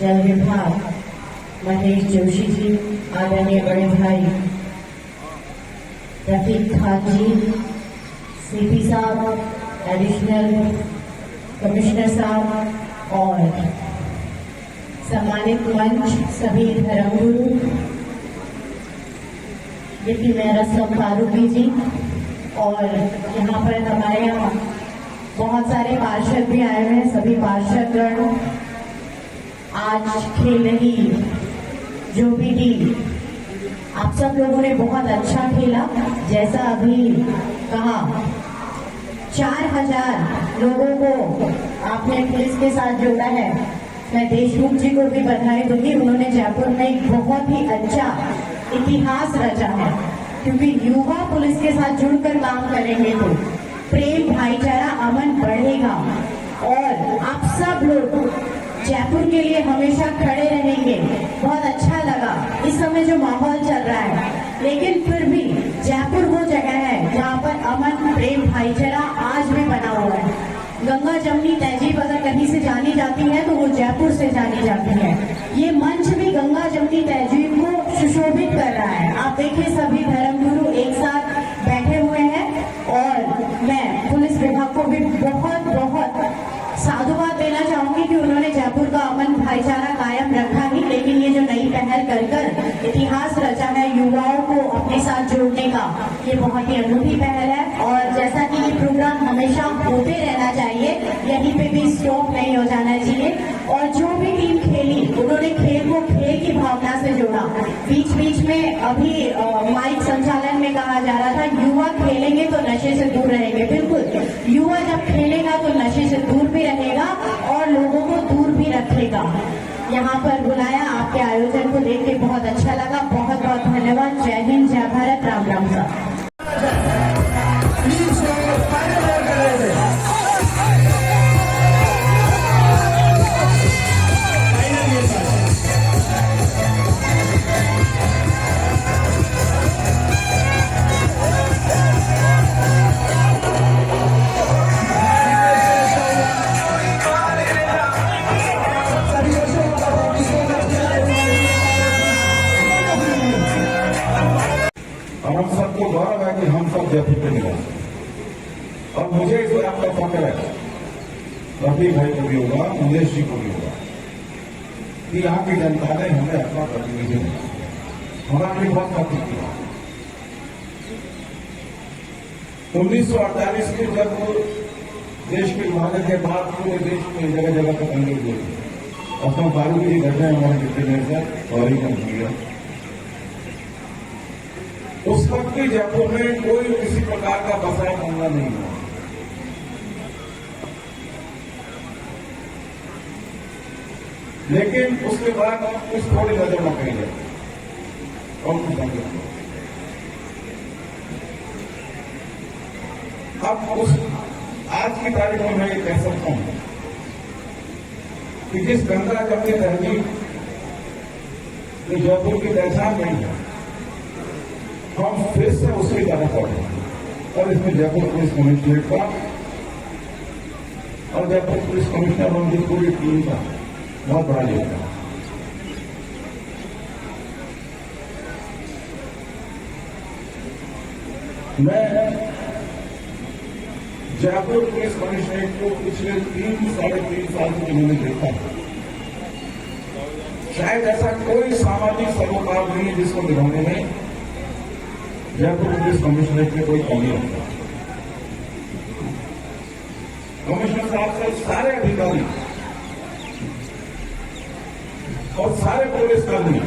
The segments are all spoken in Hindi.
जल विभाग महेश जोशी जी, आदरणीय बड़े भाई रफीक खान जी, सीपी साहब, एडिशनल कमिश्नर साहब और सम्मानित मंच, सभी धर्मगुरु, डिप्टी मेयर असलम फारूकी जी, और यहाँ पर हमारे यहाँ बहुत सारे पार्षद भी आए हुए हैं। सभी पार्षदगण आज खेल रही जो भी टीम, आप सब लोगों ने बहुत अच्छा खेला। जैसा अभी कहा, 4000 लोगों को आपने पुलिस के साथ जोड़ा है। मैं देशमुख जी को भी बधाई दूंगी, उन्होंने जयपुर में एक बहुत ही अच्छा इतिहास रचा है, क्योंकि युवा पुलिस के साथ जुड़कर काम करेंगे तो प्रेम, भाईचारा, अमन बढ़ेगा और आप सब लोग जयपुर के लिए हमेशा खड़े रहेंगे। बहुत अच्छा लगा इस समय जो माहौल चल रहा है, लेकिन फिर भी जयपुर वो जगह है जहाँ पर अमन, प्रेम, भाईचारा आज भी बना हुआ है। गंगा जमुनी तहजीब अगर कहीं से जानी जाती है तो वो जयपुर से जानी जाती है। ये मंच भी गंगा जमुनी तहजीब को सुशोभित कर रहा है। आप देखिए, सभी धर्मगुरु एक साथ बैठे हुए हैं और मैं पुलिस विभाग को भी बहुत बहुत साधुवाद देना चाहूंगी कि उन्होंने जयपुर का अमन भाईचारा कायम रखा ही, लेकिन ये जो नई पहल कर इतिहास रचा है युवाओं को अपने साथ जोड़ने का, ये बहुत ही अनूठी पहल है। और जैसा कि ये प्रोग्राम हमेशा होते रहना चाहिए, यहीं पे भी स्टॉप नहीं हो जाना चाहिए। और जो भी टीम खेली, उन्होंने खेल को खेल की भावना से जोड़ा। बीच बीच में अभी माइक संचालन में कहा जा रहा था, युवा खेलेंगे तो नशे से दूर रहेंगे। बिल्कुल, युवा जब खेलेगा तो नशे से दूर भी रहेगा और लोगों को दूर भी रखेगा। यहाँ पर बुलाया, आपके आयोजन को देख के बहुत अच्छा लगा। बहुत बहुत धन्यवाद। जय हिंद, जय भारत, राम राम साहब। हम सबको गौरव है कि हम सब जयपुर के निवासी, और मुझे इस बात का फक्र है, रफीक भाई को भी होगा, महेश जी को भी होगा, कि यहाँ की जनता ने हमें अपना प्रतिनिधि दिया, हमारे लिए बहुत फर्क किया। 1948 के जब देश के विभाजन के बाद पूरे देश में जगह जगह पर दंगे हुए, असम फारूकी जी घटना हमारे डिप्टी मेयर सॉरी कर दिया। उस वक्त भी जयपुर में कोई किसी प्रकार का बसाव मामला नहीं हुआ, लेकिन उसके बाद कुछ थोड़ी नजर न कही जाए और कुछ नहीं। अब उस आज की तारीख में मैं ये कह सकता हूं कि जिस गंगा जमुनी तहजीब जो जयपुर की पहचान नहीं है, हम फिर से उसकी तरफ बढ़े और इसमें जयपुर पुलिस कमिश्नरेट का और जयपुर पुलिस कमिश्नर और उनकी पूरी टीम का बहुत बड़ा योगदान। मैं जयपुर पुलिस कमिश्नरेट को पिछले 3-3.5 साल से उन्होंने देखा है। शायद ऐसा कोई सामाजिक सरोकार नहीं है जिसको निभाने में जयपुर पुलिस कमिश्नरेट में कोई कमी होता है। कमिश्नर साहब से सारे अधिकारी और सारे पुलिसकर्मी,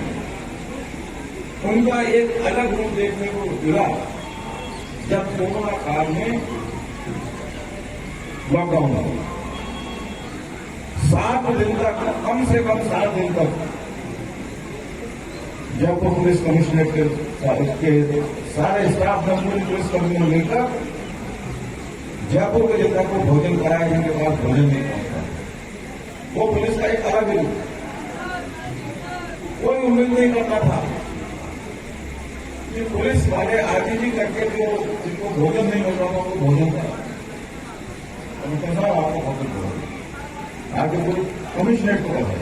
उनका एक अलग रूप देखने को मिला जब कोरोना काल में लॉकडाउन हुआ। 7 दिन तक, कम से कम 7 दिन तक जयपुर पुलिस कमिश्नरेट के सारे स्टाफ जयपुर पुलिस कर्मियों मिलकर जयपुर के जनता को भोजन कराया, जिनके पास भोजन नहीं पहुंचा। वो पुलिस का एक अलग रूप, कोई उम्मीद नहीं करता था कि पुलिस वाले आजीजी करके जो जिनको भोजन नहीं मिल रहा था वो भोजन करा। आपको भोजन करा आगे कोई कमिश्नरेट को कहा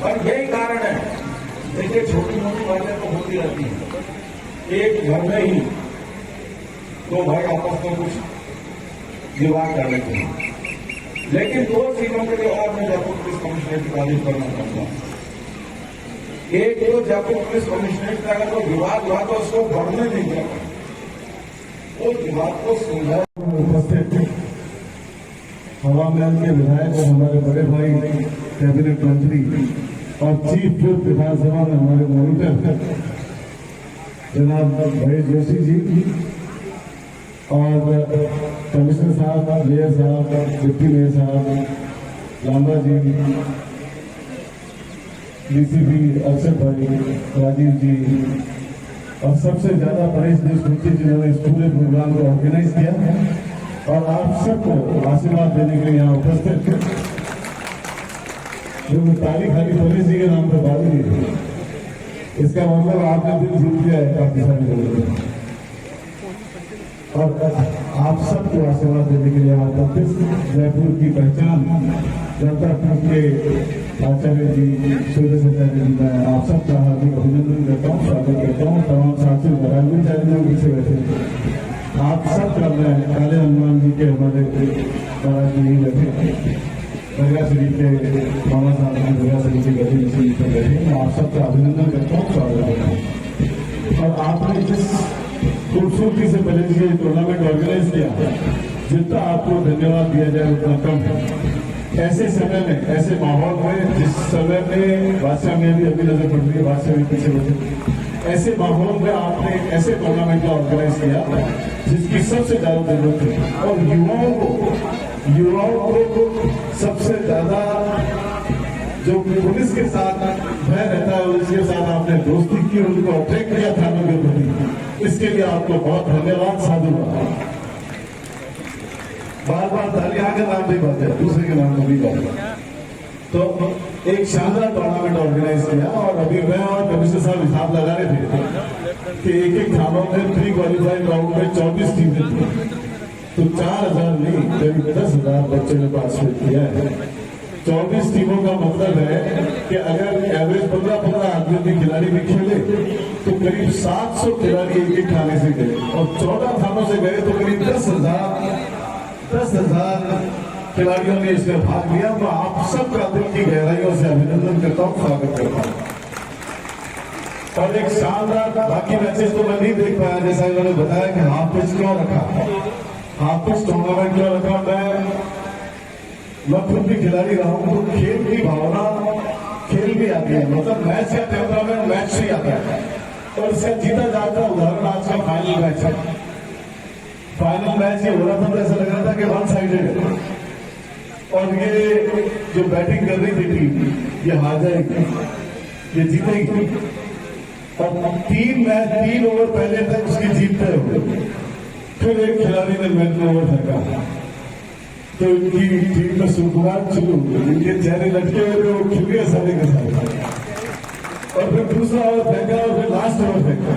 और यही कारण है, देखिए छोटी मोटी बातें तो होती रहती हैं। एक घर में ही दो भाई आपस में कुछ विवाद कर लेते हैं, लेकिन दो चीजों के लिए और मैं जयपुर पुलिस कमिश्नरेट की तारीफ करना चाहता हूं। एक तो जयपुर पुलिस कमिश्नरेट का अगर कोई विवाद हुआ तो उसको बढ़ने नहीं दिया, उस विवाद को सुलझा। उपस्थित हवा महल के विधायक और हमारे बड़े भाई कैबिनेट मंत्री और चीफ व्हिप विधानसभा में हमारे मॉनिटर जनाब महेश जोशी जी और कमिश्नर साहब, मेयर साहब, डिप्टी मेयर साहब, लांबा जी, डीसीपी अक्षर भाई, राजीव जी और सबसे ज्यादा परेश देशमुखी जिन्होंने इस पूरे प्रोग्राम को ऑर्गेनाइज किया और आप सबको आशीर्वाद देने के लिए यहाँ उपस्थित थे। जो ताली खाली परेश जी के नाम पर बाली नहीं थी, इसका मतलब आपने दिल जीत लिया है काफी सारे लोगों ने। और आप सबको आशीर्वाद देने के लिए आप जयपुर की पहचान जनता ट्रस्ट के आचार्य जी, सूर्याचार्य जी, मैं आप सबका हार्दिक अभिनंदन करता हूँ, स्वागत करता हूँ। तमाम साथियों महाराज भी चाहे पीछे बैठे, आप सब कर रहे हैं। काले हनुमान जी के हमारे महाराज जी बैठे, दरगाह शरीफ के मामा साहब की दरगाह शरीफ की गति नसीब पर बैठे, मैं आप सबका अभिनंदन करता हूँ, स्वागत करता हूँ। और आपने जिस खूबसूरती से पहले ये टूर्नामेंट ऑर्गेनाइज किया, जितना आपको धन्यवाद दिया जाए उतना कम है। ऐसे समय में, ऐसे माहौल में, जिस समय में बादशाह में भी अभी नजर पड़ रही है, बादशाह भी पीछे बैठे, ऐसे माहौल में आपने ऐसे टूर्नामेंट का ऑर्गेनाइज किया जिसकी सबसे ज्यादा जरूरत है। और युवाओं को सबसे ज्यादा जो पुलिस के साथ भय रहता है, उसके साथ आपने दोस्ती की, उनको अट्रैक्ट किया थानों के प्रति, इसके लिए आपको बहुत धन्यवाद साधुवाद। बार बार तालियां के नाम भी बात है, दूसरे के नाम भी बात है। तो एक शानदार टूर्नामेंट ऑर्गेनाइज किया और अभी मैं और कमिश्नर साहब हिसाब लगा रहे थे कि एक एक थानों में प्री क्वालिफाइड राउंड में 24 टीमें थी, तो 4000 नहीं करीब 10,000 बच्चों ने पार्टिसिपेट किया है। 24 टीमों का मतलब है कि अगर एवरेज 15-15 आदमी भी खिलाड़ी भी खेले तो करीब 700 खिलाड़ी एक एक थाने से गए और 14 थानों से गए तो करीब 10,000 खिलाड़ियों ने इसमें भाग लिया। मैं आप सबका दिल की गहराइयों से अभिनंदन करता हूँ, स्वागत करता हूँ। और एक शानदार, बाकी मैचेस तो मैं नहीं देख पाया, जैसा इन्होंने बताया कि हाफ पिच क्यों रखा, हाफ पिच टूर्नामेंट क्यों रखा। मैं खुद भी खिलाड़ी रहा हूं, तो खेल की भावना खेल भी आती है, मतलब मैच का टेम्परामेंट मैच से आता है और इसका जीता जाता उदाहरण आज का फाइनल मैच है। फाइनल मैच ये हो रहा था तो ऐसा लग रहा था कि वन साइडेड है और ये जो बैटिंग कर रही थी टीम ये हार जाएगी, ये जीतेगी। और 3 ओवर पहले तक उसकी जीत तय हो गई, फिर एक खिलाड़ी ने मैच में ओवर फेंका तो इनकी टीम में सुखरात शुरू हो गई, इनके चेहरे लटके हुए थे, वो खिल गए सारे के साथ। और फिर दूसरा ओवर फेंका और फिर लास्ट ओवर फेंका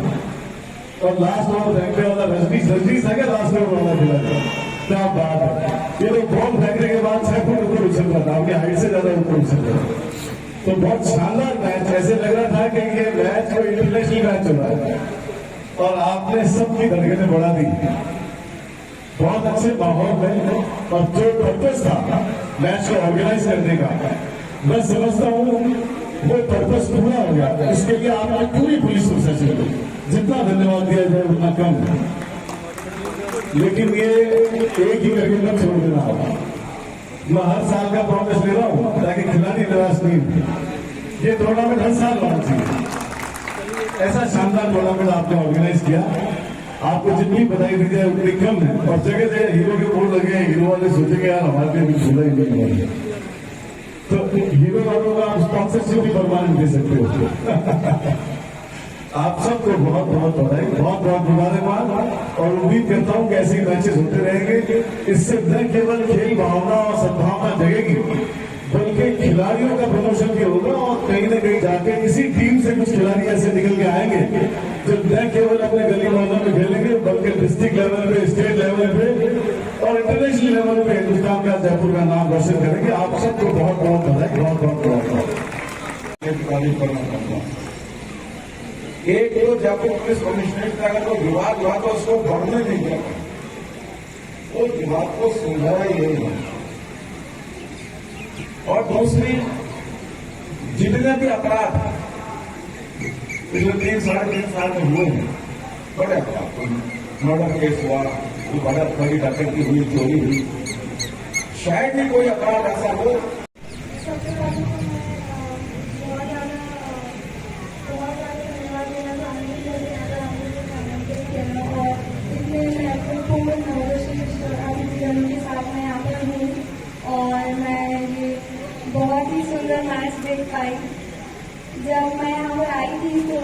और लास्ट ओवर फेंकने वाला रजनीश था क्या लास्ट ओवर वाला खिलाड़ी, क्या बात है। ये लोग बॉल फेंकने के बाद 6 फुट ऊपर उछल रहा था, आपकी हाइट से ज्यादा ऊपर उछल रहा था। तो बहुत शानदार मैच, ऐसे लग रहा था कि ये मैच कोई इंटरनेशनल मैच हो रहा है और आपने सबकी धड़कनें बढ़ा दी बहुत अच्छे माहौल में। और जो पर्पस था मैच को ऑर्गेनाइज करने का, मैं समझता हूँ वो पर्पस पूरा हो गया। इसके लिए आपने पूरी पुलिस प्रोसेस को जितना धन्यवाद दिया जाए उतना कम है, लेकिन ये एक ही करके मत छोड़ देना होगा। मैं हर साल का प्रॉमिस ले रहा हूँ ताकि खिलाड़ी निराश नहीं हो। ये टूर्नामेंट हर साल होना चाहिए। ऐसा शानदार टूर्नामेंट आपने ऑर्गेनाइज किया, आपको जितनी बधाई दी जाए उतनी कम है। और जगह जगह हीरो के बोर्ड लगे हैं, हीरो वाले सोचेंगे यार हमारे लिए भी झूला ही नहीं है, तो हीरो वालों का आप स्पॉन्सरशिप भी परमानेंट दे सकते हो। आप सबको बहुत बहुत बधाई, बहुत बहुत मुबारकबाद और उम्मीद करता हूं कि ऐसे मैचेस होते रहेंगे। इससे न केवल खेल भावना और सद्भावना जगेगी बल्कि खिलाड़ियों का प्रमोशन भी होगा और कहीं न कहीं जाके इसी टीम से कुछ खिलाड़ी ऐसे निकल के आएंगे जो न केवल अपने गली मोहल्लों में खेलेंगे बल्कि डिस्ट्रिक्ट लेवल पे, स्टेट लेवल पे और इंटरनेशनल लेवल पे हिंदुस्तान का, जयपुर का नाम रोशन करेंगे। आप सबको बहुत बहुत बधाई, बहुत बहुत बहुत। संबोधित करना चाहता हूं। एक तो जयपुर पुलिस कमिश्नरेट का अगर कोई विवाद हुआ तो उसको बढ़ने नहीं दिया, वो विवाद को सुलझाया ही नहीं। और दूसरी, जितने भी अपराध पिछले 3-3.5 साल में हुए हैं, बड़े अपराध, कोई मर्डर केस हुआ, कोई बड़ा बड़ी डकैती हुई, चोरी हुई, शायद ही कोई अपराध ऐसा हो। सबसे पहले तो मैं बहुत ज़्यादा धन्यवाद देना चाहूँगी मेरे यहाँ आने के खाने के लिए, और इतने महत्वपूर्ण अतिथियों के साथ मैं यहाँ पर हूँ और मैं ये बहुत ही सुंदर मैच देख पाई। जब मैं यहाँ पर आई थी तो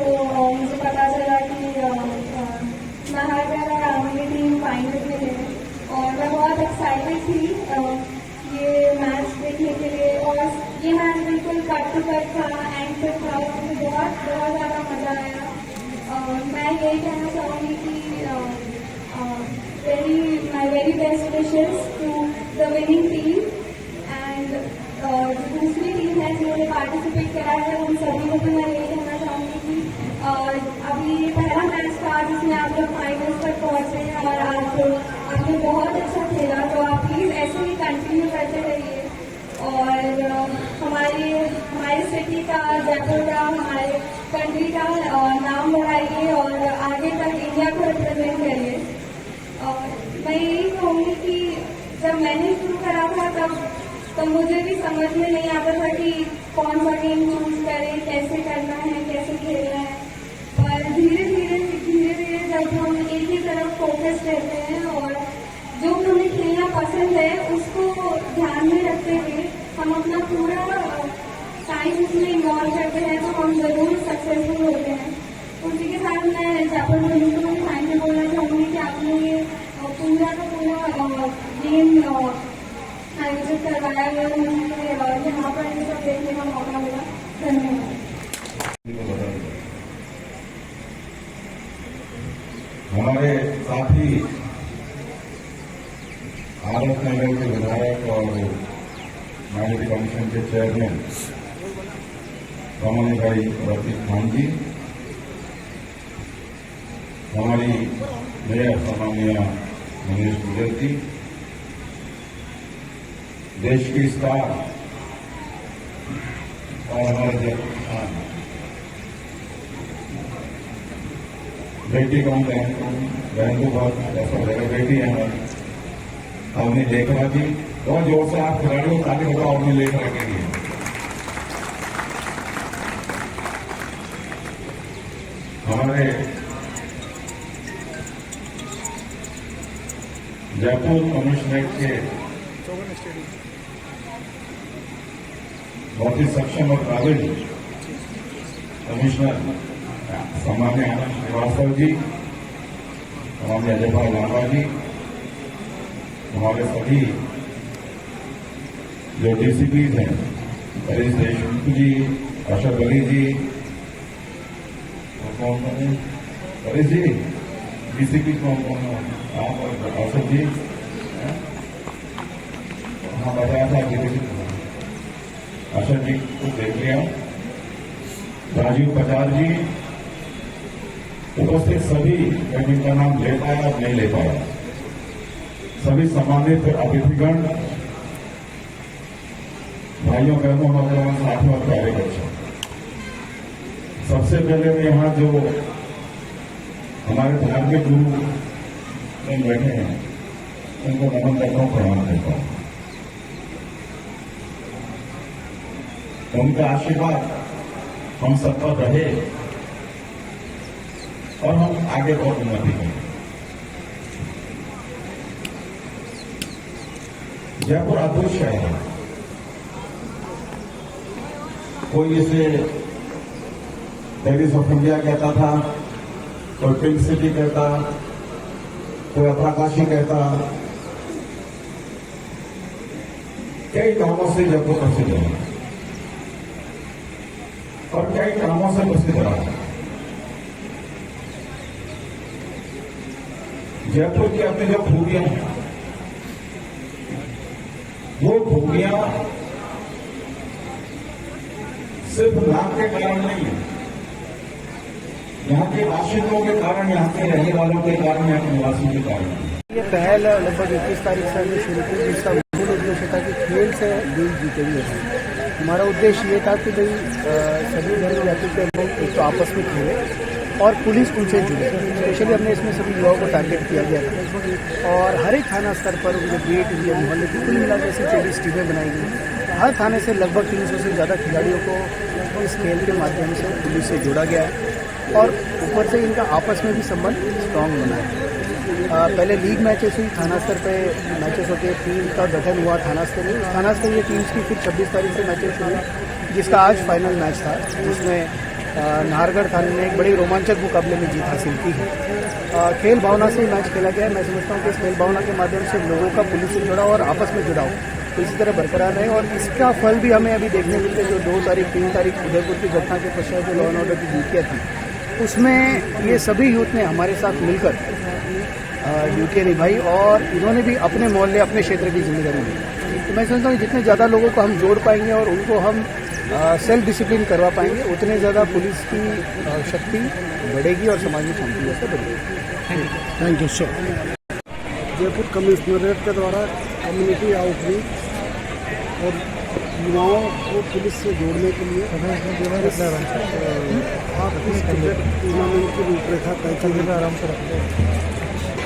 मुझे पता चला कि महाराजा रावणी की टीम फाइनल में है और मैं बहुत एक्साइटेड थी ये मैच देखने के लिए। और ये मैच बिल्कुल कट टू कट था, एंड पे था, मुझे बहुत ज़्यादा मज़ा आया। मैं यही कहना चाहूँगी कि my very best wishes to the winning team, and दूसरी टीम है जिन्होंने पार्टिसिपेट करा है उन सभी को भी मैं यही कहना चाहूँगी कि अभी ये पहला मैच था जिसमें आप लोग फाइनल्स तक पहुँचे हैं और आज आपने बहुत अच्छा खेला, तो आप प्लीज़ ऐसे ही कंटिन्यू करते रहिए और हमारे सिटी का, जयपुर का, हमारे कंट्री का नाम बढ़ाइए और आगे तक इंडिया को रिप्रेजेंट करिए। और मैं यही कहूँगी कि जब मैंने शुरू करा था तब मुझे भी समझ में नहीं आता था कि कौन सा गेम चूज करें, कैसे करना है, कैसे खेलना है, पर धीरे धीरे जब हम एक ही तरफ फोकस रहते हैं और जो हमें खेलना पसंद है उसको ध्यान में रखते हुए हम अपना पूरा टाइम उसमें इन्वॉल्व करते हैं तो हम जरूर सक्सेसफुल होते हैं। उसी के साथ मैं जयपुर पुलिस को भी थैंक यू बोलना चाहूँगी कि आपने ये पूरा का पूरा गेम आयोजित करवाया गया, मुझे यहाँ पर ये सब देखने का मौका मिला। धन्यवाद। हमारे साथी आरएफ नगर के विधायक और माइनॉरिटी कमीशन के चेयरमैन रमन भाई रफीक खान जी, हमारी मेयर सम्माननीय मनीष गुजर जी, देश की स्टार और हमारे जयपुर बेटी कौन बहन को बहुत ऐसा लगा, बेटी है हमारी अवनी लेखरा जी, बहुत जोर से आप खिलाड़ियों को ताली बजाओ अवनी लेखरा के लिए। हमारे जयपुर कमिश्नरेट के बहुत ही सक्षम और काबिल कमिश्नर सम्मान्य आनंद श्रीवास्तव जी, हमारे अजय भाई लांबा जी, हमारे सभी जो डीसीपीज हैं, हरीश देशमुख जी, अशरफ अली जी, हरीश जी, डीसीपी कौन आप और अशरफ जी, हाँ बताया था अशरफ जी को देख लिया, राजीव पचार जी, उपस्थित सभी, मैं जिनका नाम ले पाया और नहीं ले पाया, सभी सम्मानित अतिथिगण, भाइयों बहनों नौजवान साथियों और प्यारे बच्चों, सबसे पहले मैं यहाँ जो हमारे धार्मिक गुरु बैठे हैं उनको नमन करता हूँ, प्रणाम करता हूँ। उनका आशीर्वाद हम सब पर रहे और हम आगे बहुत उन्नति करें। जयपुर अद्भुत शहर है, कोई इसे पेरिस ऑफ इंडिया कहता था, कोई पिंक सिटी कहता, कोई अपराकाशी कहता, कई कामों से जयपुर प्रसिद्ध है और कई कामों से प्रसिद्ध रहा है। जयपुर की अपनी जो खूबियां हैं वो खूबियां सिर्फ नाम के कारण नहीं है, यहाँ के आशिकों के कारण, यहाँ के रहने वालों के कारण, यहाँ के निवासियों के कारण है। ये पहल लगभग 21 तारीख से हमने शुरू की, जिसका मूल उद्देश्य था कि खेल से देश जीतेंगे। हमारा उद्देश्य ये था कि भाई सभी धर्म जाति के लोग एक तो आपस में खेले और पुलिस उनसे जुड़े। स्पेशली हमने इसमें सभी युवाओं को टारगेट किया गया था और हर एक थाना स्तर पर उनके बीट या मोहल्ले की कुल मिलाकर ऐसी 24 टीमें बनाई गई। हर थाने से लगभग 300 से ज़्यादा खिलाड़ियों को इस खेल के माध्यम से पुलिस से जोड़ा गया है और ऊपर से इनका आपस में भी संबंध स्ट्रांग बना है। पहले लीग मैचेस हुई, थाना स्तर पे मैचेस होते हैं, टीम का गठन हुआ थाना स्तरीय टीम्स की, फिर 26 तारीख से मैचेस शुरू हुई, जिसका आज फाइनल मैच था, जिसमें नाहरगढ़ थाने ने एक बड़ी रोमांचक मुकाबले में जीत हासिल की है। खेल भावना से मैच खेला गया है। मैं समझता हूँ कि इस खेल भावना के माध्यम से लोगों का पुलिस से जुड़ा और आपस में जुड़ाव इसी तरह बरकरार रहे और इसका फल भी हमें अभी देखने मिलते। जो 2 तारीख 3 तारीख उदयपुर की घटना के पश्चात जो लॉ एंड ऑर्डर की ड्यूटियाँ थी, उसमें ये सभी यूथ ने हमारे साथ मिलकर ड्यूटियाँ निभाई और इन्होंने भी अपने मोहल्ले, अपने क्षेत्र की जिम्मेदारी ली। तो मैं समझता हूँ जितने ज़्यादा लोगों को हम जोड़ पाएंगे और उनको हम सेल्फ डिसिप्लिन करवा पाएंगे, उतने ज़्यादा पुलिस की शक्ति बढ़ेगी और समाज में शांति व्यवस्था बढ़ेगी। Thank you sir. Jaipur commissionerate के द्वारा कम्युनिटी आउटरीच और युवाओं को पुलिस से जोड़ने के लिए आप इस क्रिकेट टूर्नामेंट की रूपरेखा तय की है। आराम से रखते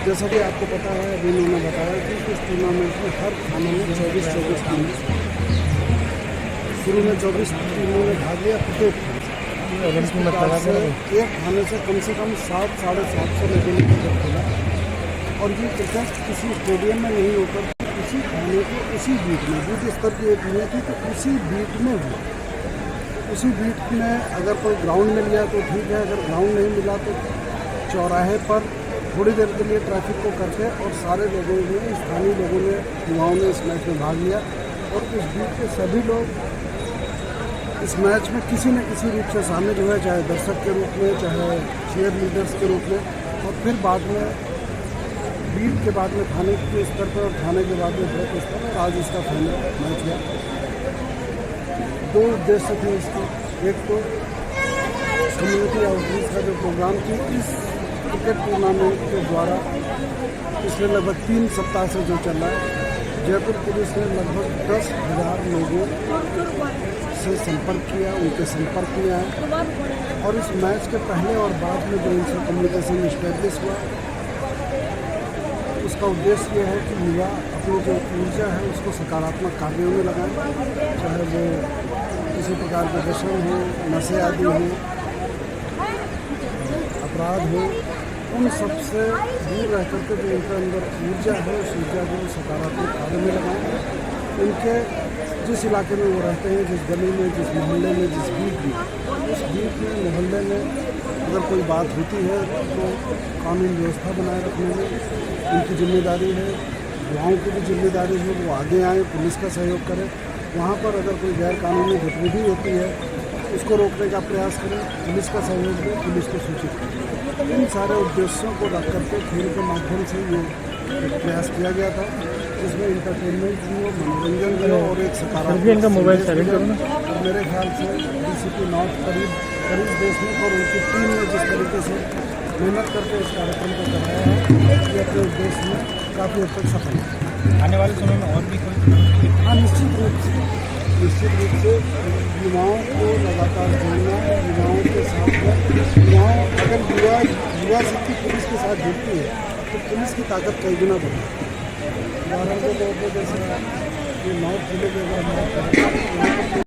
जैसा कि आपको पता है, अभी उन्होंने बताया कि इस टूर्नामेंट में हर थाने में 24 टीम, शुरू में 24 टीमों ने भाग लिया। प्रत्येक एक थाने से कम 700 साढ़े 700 लेकिन क्रिकेट खेला और ये क्रिकेट किसी स्टेडियम में नहीं होकर उसी थाने के उसी बीट में, बूथ स्तर की एक टीम थी तो उसी बीट में हुआ। उसी बीट में अगर कोई ग्राउंड मिल गया तो ठीक है, अगर ग्राउंड नहीं मिला तो चौराहे पर थोड़ी देर के लिए ट्रैफिक को करके और सारे लोगों ने, स्थानीय लोगों ने, युवाओं ने इस मैच में भाग लिया और उस बीच के सभी लोग इस मैच में किसी न किसी रूप से शामिल हुए, चाहे दर्शक के रूप में, चाहे चीयर लीडर्स के रूप में और फिर बाद में बीट के बाद में थाने के स्तर पर और थाने के बाद में ब्लॉक स्तर पर आज इसका फाइनल मैच हुआ। 2 उद्देश्य थे इसके। एक तो कम्युनिटी आउटरीच का जो प्रोग्राम थी इस क्रिकेट टूर्नामेंट के द्वारा पिछले लगभग 3 सप्ताह से जो चल रहा है, जयपुर पुलिस ने लगभग 10,000 लोगों से संपर्क किया, उनके संपर्क में आए और इस मैच के पहले और बाद में जो इनसे कम्युनिकेशन इस्टेब्लिश हुआ, उसका उद्देश्य यह है कि युवा अपनी जो ऊर्जा है उसको सकारात्मक कार्यों में लगाएं, चाहे वो किसी प्रकार के व्यसन हो, नशे आदि हो, अपराध हो, उन सबसे दूर रह करके जो उनके अंदर ऊर्जा है उस ऊर्जा को सकारात्मक कार्य में लगाएं। उनके जिस इलाके में वो रहते हैं, जिस गली में, जिस मोहल्ले में, जिस बीट में, उस बीट में, मोहल्ले में अगर कोई बात होती है तो कानून व्यवस्था बनाए रखने में उनकी जिम्मेदारी है। युवाओं की भी जिम्मेदारी है, वो आगे आए, पुलिस का सहयोग करें। वहाँ पर अगर कोई गैर कानूनी गतिविधि होती है उसको रोकने का प्रयास करें, पुलिस का सहयोग दें, पुलिस को सूचित करें। इन सारे उद्देश्यों को रख करके खेल के माध्यम से ये प्रयास किया गया था, जिसमें इंटरटेनमेंट भी हो, मनोरंजन भी हो और एक सकारात्मक मोबाइल मेरे ख्याल से डीसीपी नॉर्थ करीब देशमुख और उनकी टीम ने जिस तरीके से मेहनत करके इस कार्यक्रम को कराया है, ये अपने उद्देश्य में काफ़ी हद तक सफल है। आने वाले समय में और भी कोई? हाँ, निश्चित रूप से युवाओं को लगातार जोड़ना, युवाओं के साथ में अगर युवा शक्ति पुलिस के साथ जुड़ती है तो पुलिस की ताकत कई गुना बढ़ती है। उदाहरण के तौर पर जैसे ये नॉर्थ जिले के अगर हमारा